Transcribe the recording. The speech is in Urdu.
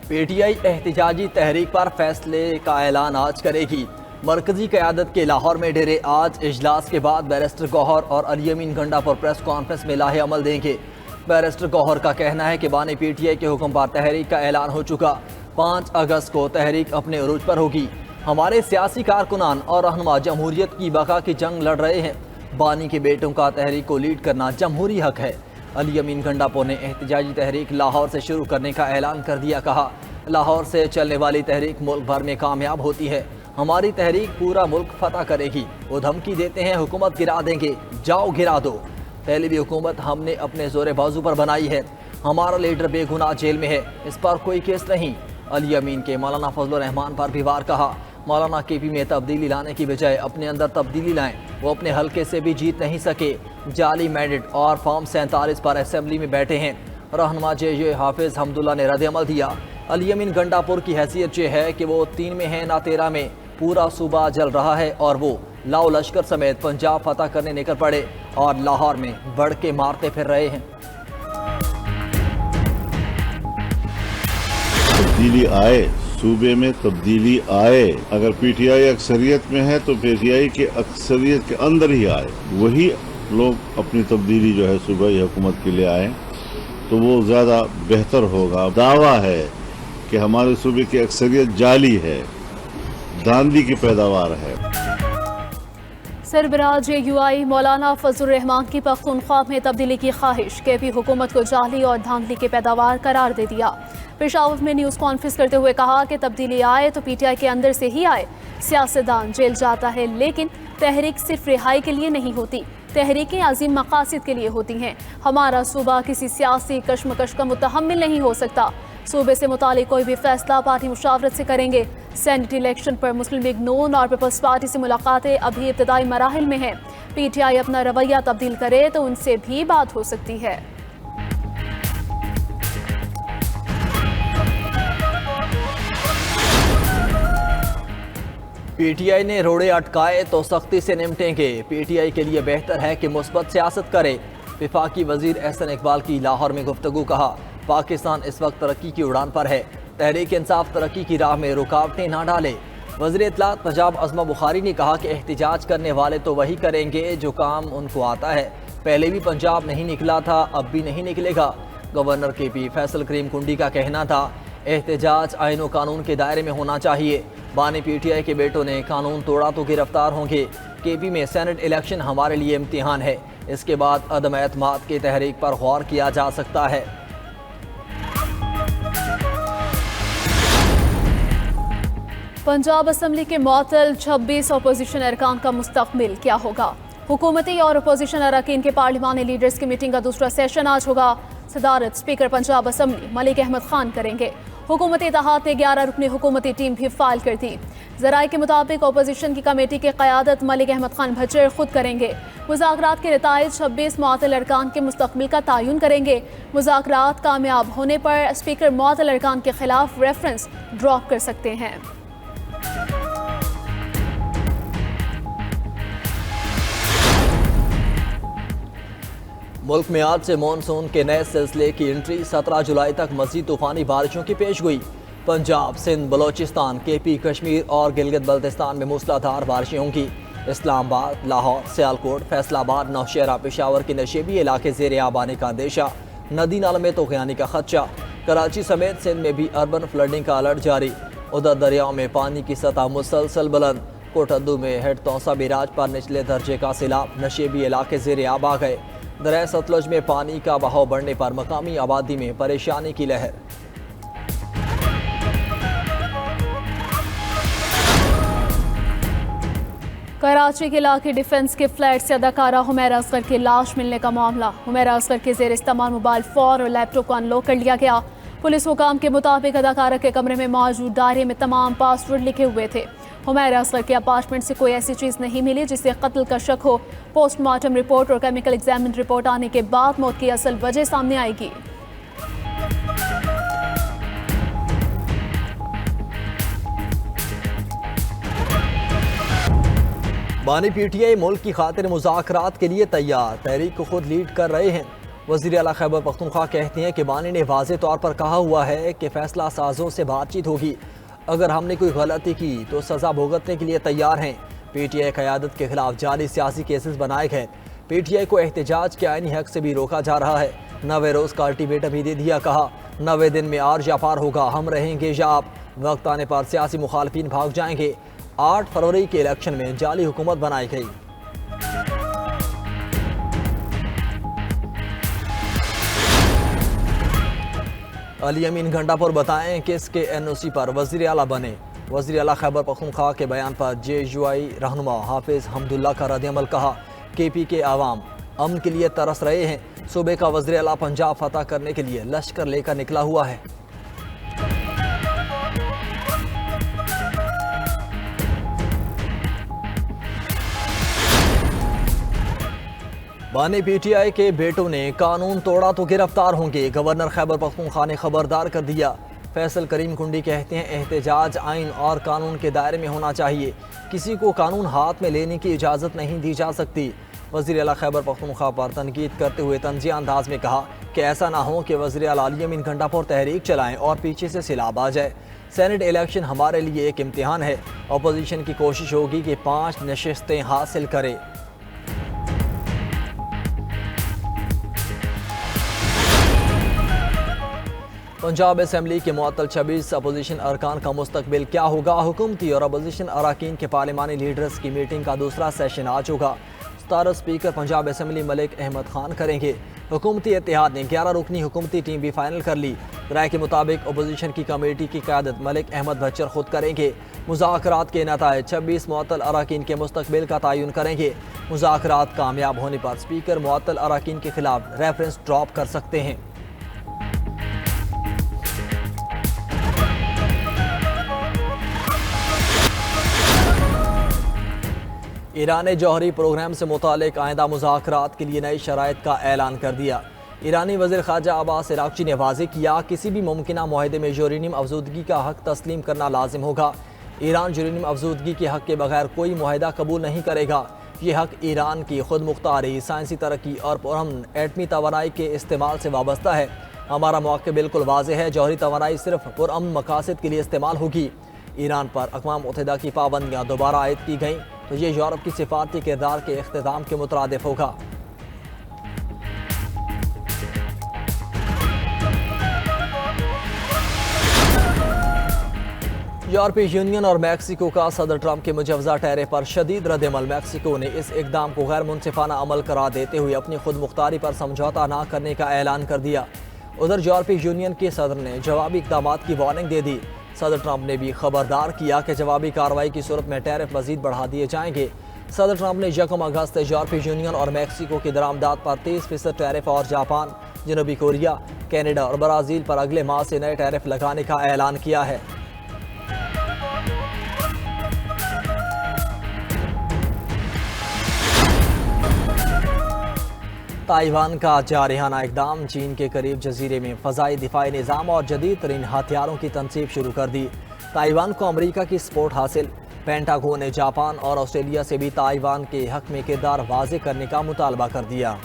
پی ٹی آئی احتجاجی تحریک پر فیصلے کا اعلان آج کرے گی۔ مرکزی قیادت کے لاہور میں ڈیرے آج اجلاس کے بعد بیرسٹر گوہر اور علی امین گنڈا پر پریس کانفرنس میں لاہے عمل دیں گے۔ بیرسٹر گوہر کا کہنا ہے کہ بانی پی ٹی آئی کے حکم پر تحریک کا اعلان ہو چکا، 5 اگست کو تحریک اپنے عروج پر ہوگی۔ ہمارے سیاسی کارکنان اور رہنما جمہوریت کی بقا کی جنگ لڑ رہے ہیں، بانی کے بیٹوں کا تحریک کو لیڈ کرنا جمہوری حق ہے۔ علی امین گنڈاپور نے احتجاجی تحریک لاہور سے شروع کرنے کا اعلان کر دیا، کہا لاہور سے چلنے والی تحریک ملک بھر میں کامیاب ہوتی ہے، ہماری تحریک پورا ملک فتح کرے گی۔ وہ دھمکی دیتے ہیں حکومت گرا دیں گے، جاؤ گرا دو، پہلے بھی حکومت ہم نے اپنے زور بازو پر بنائی ہے، ہمارا لیڈر بے گناہ جیل میں ہے، اس پر کوئی کیس نہیں۔ علی امین کے مولانا فضل الرحمان پر بھی وار کہا، مولانا کے پی میں تبدیلی لانے کی بجائے اپنے اندر تبدیلی لائیں، وہ اپنے حلقے سے بھی جیت نہیں سکے، جعلی مینڈیٹ اور فارم 47 پر اسمبلی میں بیٹھے ہیں۔ رہنما جے حافظ حمداللہ نے رد عمل دیا، علی امین گنڈاپور کی حیثیت یہ ہے کہ وہ 3 میں ہے نہ 13 میں، پورا صوبہ جل رہا ہے اور وہ لاؤ لشکر سمیت پنجاب فتح کرنے نکل پڑے اور لاہور میں بڑھ کے مارتے پھر رہے ہیں۔ تبدیلی آئے، صوبے میں تبدیلی آئے، اگر پی ٹی آئی اکثریت میں ہے تو پی ٹی آئی کے اکثریت کے اندر ہی آئے، وہی لوگ اپنی تبدیلی جو ہے صوبائی حکومت کے لیے آئیں تو وہ زیادہ بہتر ہوگا۔ دعویٰ ہے کہ ہمارے صوبے کی اکثریت جعلی ہے، دھاندلی کی پیداوار ہے۔ سربراہ جے یو آئی مولانا فضل الرحمان کی پختونخوا میں تبدیلی کی خواہش، کے پی حکومت کو جعلی اور دھاندلی کی پیداوار قرار دے دیا۔ پشاور میں نیوز کانفرنس کرتے ہوئے کہا کہ تبدیلی آئے تو پی ٹی آئی کے اندر سے ہی آئے، سیاستدان جیل جاتا ہے لیکن تحریک صرف رہائی کے لیے نہیں ہوتی، تحریکیں عظیم مقاصد کے لیے ہوتی ہیں۔ ہمارا صوبہ کسی سیاسی کشمکش کا متحمل نہیں ہو سکتا، صوبے سے متعلق کوئی بھی فیصلہ پارٹی مشاورت سے کریں گے۔ سینیٹ الیکشن پر مسلم لیگ نون اور پیپلز پارٹی سے ملاقاتیں ابھی ابتدائی مراحل میں ہیں، پی ٹی آئی اپنا رویہ تبدیل کرے تو ان سے بھی بات ہو سکتی ہے۔ پی ٹی آئی نے روڑے اٹکائے تو سختی سے نمٹیں گے، پی ٹی آئی کے لیے بہتر ہے کہ مثبت سیاست کرے، وفاقی وزیر احسن اقبال کی لاہور میں گفتگو، کہا پاکستان اس وقت ترقی کی اڑان پر ہے، تحریک انصاف ترقی کی راہ میں رکاوٹیں نہ ڈالے۔ وزیر اطلاعات پنجاب عظمہ بخاری نے کہا کہ احتجاج کرنے والے تو وہی کریں گے جو کام ان کو آتا ہے، پہلے بھی پنجاب نہیں نکلا تھا، اب بھی نہیں نکلے گا۔ گورنر کے پی فیصل کریم کنڈی کا کہنا تھا احتجاج آئین و قانون کے دائرے میں ہونا چاہیے، بانی پی ٹی آئی کے بیٹوں نے قانون توڑا تو گرفتار ہوں گے۔ کے پی میں سینٹ الیکشن ہمارے لیے امتحان ہے، اس کے بعد عدم اعتماد کی تحریک پر غور کیا جا سکتا ہے۔ پنجاب اسمبلی کے معطل 26 اپوزیشن ارکان کا مستقبل کیا ہوگا؟ حکومتی اور اپوزیشن اراکین کے پارلیمانی لیڈرز کی میٹنگ کا دوسرا سیشن آج ہوگا۔ صدارت اسپیکر پنجاب اسمبلی ملک احمد خان کریں گے۔ حکومتی اتحاد نے 11 رکنی حکومتی ٹیم بھی فائل کر دی۔ ذرائع کے مطابق اپوزیشن کی کمیٹی کی قیادت ملک احمد خان بھچر خود کریں گے۔ مذاکرات کے نتائج 26 معطل ارکان کے مستقبل کا تعین کریں گے۔ مذاکرات کامیاب ہونے پر اسپیکر معطل ارکان کے خلاف ریفرنس ڈراپ کر سکتے ہیں۔ ملک میں آج سے مانسون کے نئے سلسلے کی انٹری، 17 جولائی تک مزید طوفانی بارشوں کی پیش گوئی۔ پنجاب، سندھ، بلوچستان، کے پی، کشمیر اور گلگت بلتستان میں موسلا دھار بارشیں ہوں گی۔ اسلام آباد، لاہور، سیالکوٹ، فیصل آباد، نوشہرہ، پشاور کے نشیبی علاقے زیر آب آنے کا اندیشہ، ندی نالوں میں طغیانی کا خدشہ۔ کراچی سمیت سندھ میں بھی اربن فلڈنگ کا الرٹ جاری، ادھر دریاؤں میں پانی کی سطح مسلسل بلند۔ کوٹھدو میں ہیڈ توسا بیراج پر نچلے درجے کا سیلاب، نشیبی علاقے زیر آب آ گئے۔ دریا ستلج میں پانی کا بہاؤ بڑھنے پر مقامی آبادی میں پریشانی کی لہر۔ کراچی کے علاقے ڈیفنس کے فلیٹ سے اداکارہ حمیرہ اصغر کی لاش ملنے کا معاملہ، حمیرہ اصغر کے زیر استعمال موبائل فون اور لیپ ٹاپ کو انلوک کر لیا گیا۔ پولیس حکام کے مطابق اداکارہ کے کمرے میں موجود ڈائری میں تمام پاسورڈ لکھے ہوئے تھے۔ حمیرہ اصغر کے اپارٹمنٹ سے کوئی ایسی چیز نہیں ملی جس سے قتل کا شک ہو۔ پوسٹ مارٹم رپورٹ اور کیمیکل ایگزامن رپورٹ آنے کے بعد موت کی اصل وجہ سامنے آئے گی۔ بانی پی ٹی آئی ملک کی خاطر مذاکرات کے لیے تیار، تحریک کو خود لیڈ کر رہے ہیں۔ وزیر اعلیٰ خیبر پختونخوا کہتے ہیں کہ بانی نے واضح طور پر کہا ہوا ہے کہ فیصلہ سازوں سے بات چیت ہوگی، اگر ہم نے کوئی غلطی کی تو سزا بھگتنے کے لیے تیار ہیں۔ پی ٹی آئی قیادت کے خلاف جعلی سیاسی کیسز بنائے گئے، پی ٹی آئی کو احتجاج کے آئینی حق سے بھی روکا جا رہا ہے۔ 90 روز کا الٹیمیٹم بھی دے دیا، کہا 90 دن میں آر یا پار ہوگا، ہم رہیں گے یا آپ، وقت آنے پر سیاسی مخالفین بھاگ جائیں گے۔ 8 فروری کے الیکشن میں جعلی حکومت بنائی گئی۔ علی امین گھنٹا پور بتائیں کس کے این او سی پر وزیر اعلیٰ بنے؟ وزیر اعلیٰ خیبر پختونخوا کے بیان پر جے یو آئی رہنما حافظ حمداللہ کا رد عمل، کہا کے پی کے عوام امن کے لیے ترس رہے ہیں، صوبے کا وزیر اعلیٰ پنجاب فتح کرنے کے لیے لشکر لے کر نکلا ہوا ہے۔ بانی پی ٹی آئی کے بیٹوں نے قانون توڑا تو گرفتار ہوں گے، گورنر خیبر پختونخوا نے خبردار کر دیا۔ فیصل کریم کنڈی کہتے ہیں احتجاج آئین اور قانون کے دائرے میں ہونا چاہیے، کسی کو قانون ہاتھ میں لینے کی اجازت نہیں دی جا سکتی۔ وزیر اعلیٰ خیبر پختونخوا پر تنقید کرتے ہوئے طنزیہ انداز میں کہا کہ ایسا نہ ہو کہ وزیر اعلیٰ علی امین گھنٹا پور تحریک چلائیں اور پیچھے سے سیلاب آ جائے۔ سینٹ الیکشن ہمارے لیے ایک امتحان ہے، اپوزیشن کی کوشش ہوگی کہ 5 نشستیں حاصل کرے۔ پنجاب اسمبلی کے معطل 26 اپوزیشن ارکان کا مستقبل کیا ہوگا؟ حکومتی اور اپوزیشن اراکین کے پارلیمانی لیڈرز کی میٹنگ کا دوسرا سیشن آج ہوگا۔ 17 اسپیکر پنجاب اسمبلی ملک احمد خان کریں گے۔ حکومتی اتحاد نے 11 رکنی حکومتی ٹیم بھی فائنل کر لی۔ رائے کے مطابق اپوزیشن کی کمیٹی کی قیادت ملک احمد بچر خود کریں گے۔ مذاکرات کے نتائج 26 معطل اراکین کے مستقبل کا تعین کریں گے۔ مذاکرات کامیاب ہونے پر اسپیکر معطل اراکین کے خلاف ریفرنس ڈراپ کر سکتے ہیں۔ ایران نے جوہری پروگرام سے متعلق آئندہ مذاکرات کے لیے نئی شرائط کا اعلان کر دیا۔ ایرانی وزیر خارجہ عباس عراقچی نے واضح کیا کسی بھی ممکنہ معاہدے میں یورینیم افزودگی کا حق تسلیم کرنا لازم ہوگا۔ ایران یورینیم افزودگی کے حق کے بغیر کوئی معاہدہ قبول نہیں کرے گا۔ یہ حق ایران کی خود مختاری، سائنسی ترقی اور پرامن ایٹمی توانائی کے استعمال سے وابستہ ہے۔ ہمارا موقع بالکل واضح ہے، جوہری توانائی صرف پرامن مقاصد کے لیے استعمال ہوگی۔ ایران پر اقوام متحدہ کی پابندیاں دوبارہ عائد کی گئیں تو یہ یورپ کی سفارتی کردار کے اختتام کے مترادف ہوگا۔ یورپی یونین اور میکسیکو کا صدر ٹرمپ کے مجوزہ ٹیرف پر شدید رد عمل۔ میکسیکو نے اس اقدام کو غیر منصفانہ عمل قرار دیتے ہوئے اپنی خود مختاری پر سمجھوتہ نہ کرنے کا اعلان کر دیا۔ ادھر یورپی یونین کے صدر نے جوابی اقدامات کی وارننگ دے دی۔ صدر ٹرمپ نے بھی خبردار کیا کہ جوابی کارروائی کی صورت میں ٹیرف مزید بڑھا دیے جائیں گے۔ صدر ٹرمپ نے 1 اگست سے یورپی یونین اور میکسیکو کی درآمدات پر 30% ٹیرف اور جاپان، جنوبی کوریا، کینیڈا اور برازیل پر اگلے ماہ سے نئے ٹیرف لگانے کا اعلان کیا ہے۔ تائیوان کا جارحانہ اقدام، چین کے قریب جزیرے میں فضائی دفاعی نظام اور جدید ترین ہتھیاروں کی تنصیب شروع کر دی۔ تائیوان کو امریکہ کی سپورٹ حاصل۔ پینٹاگون نے جاپان اور آسٹریلیا سے بھی تائیوان کے حق میں کردار واضح کرنے کا مطالبہ کر دیا۔